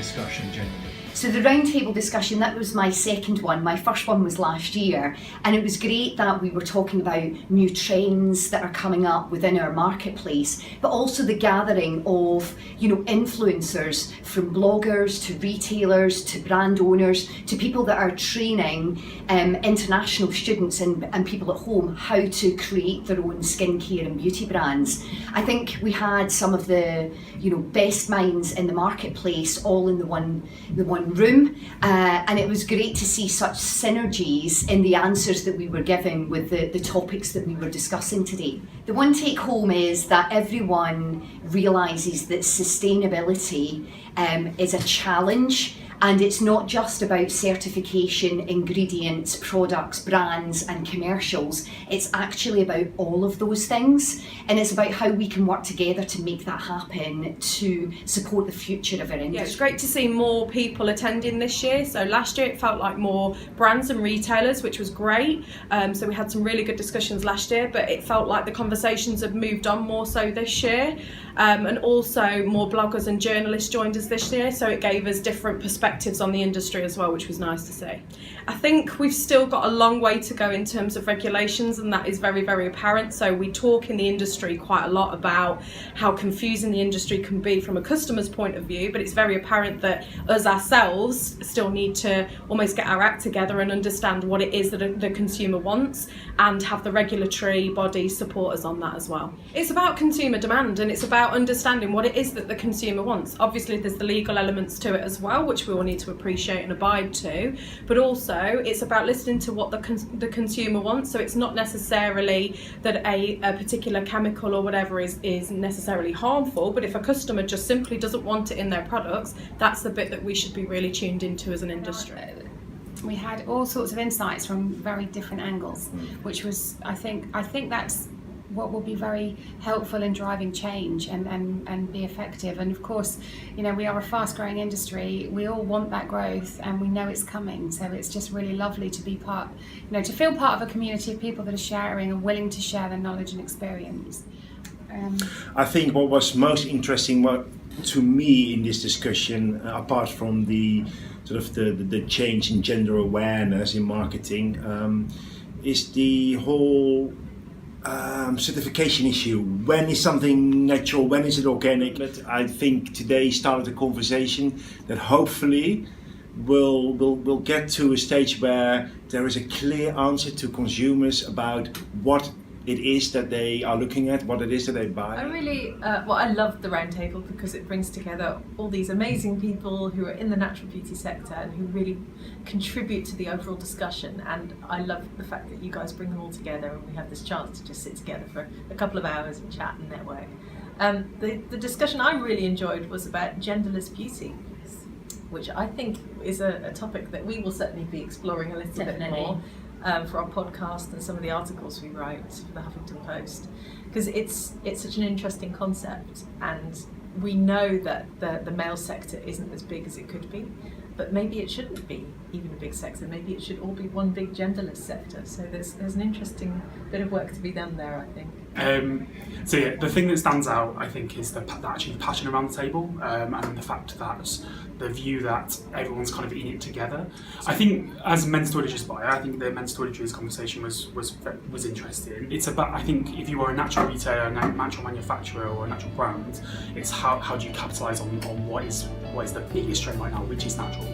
discussion generally? So the roundtable discussion, that was my second one. My first one was last year, and it was great that we were talking about new trends that are coming up within our marketplace, but also the gathering of, influencers, from bloggers to retailers to brand owners to people that are training international students and people at home how to create their own skincare and beauty brands. I think we had some of the best minds in the marketplace all in the one room, and it was great to see such synergies in the answers that we were giving with the topics that we were discussing today. The one take home is that everyone realises that sustainability is a challenge, and it's not just about certification, ingredients, products, brands and commercials. It's actually about all of those things, and it's about how we can work together to make that happen to support the future of our industry. Yeah, it's great to see more people attending this year. So last year it felt like more brands and retailers, which was great. So we had some really good discussions last year, but it felt like the conversations have moved on more so this year. And also more bloggers and journalists joined us this year, so it gave us different perspectives on the industry as well, which was nice to see. I think we've still got a long way to go in terms of regulations, and that is very, very apparent. So we talk in the industry quite a lot about how confusing the industry can be from a customer's point of view, but it's very apparent that us ourselves still need to almost get our act together and understand what it is that the consumer wants, and have the regulatory body support us on that as well. It's about consumer demand, and it's about understanding what it is that the consumer wants. Obviously there's the legal elements to it as well, which we all need to appreciate and abide to, but also it's about listening to what the consumer wants. So it's not necessarily that a particular chemical or whatever is necessarily harmful, but if a customer just simply doesn't want it in their products, that's the bit that we should be really tuned into as an industry. We had all sorts of insights from very different angles, which was, I think that's what will be very helpful in driving change and be effective. And of course, we are a fast growing industry. We all want that growth and we know it's coming. So it's just really lovely to be part, to feel part of a community of people that are sharing and willing to share their knowledge and experience. I think what was most interesting to me in this discussion, apart from the sort of the change in gender awareness in marketing, is the whole certification issue. When is something natural? When is it organic? But I think today started a conversation that hopefully will get to a stage where there is a clear answer to consumers about what it is that they are looking at, what it is that they buy. I love the roundtable because it brings together all these amazing people who are in the natural beauty sector and who really contribute to the overall discussion, and I love the fact that you guys bring them all together and we have this chance to just sit together for a couple of hours and chat and network. The discussion I really enjoyed was about genderless beauty, which I think is a topic that we will certainly be exploring a little bit more. For our podcast and some of the articles we write for the Huffington Post, because it's such an interesting concept, and we know that the male sector isn't as big as it could be, but maybe it shouldn't be even a big sector. Maybe it should all be one big genderless sector. So there's an interesting bit of work to be done there, I think. So yeah, the thing that stands out, I think, is actually the passion around the table, and the fact that the view that everyone's kind of eating it together. I think as men's toiletries buyer, I think the men's toiletries conversation was interesting. It's about, I think, if you are a natural retailer, a natural manufacturer, or a natural brand, it's how do you capitalise on what is the biggest trend right now, which is natural.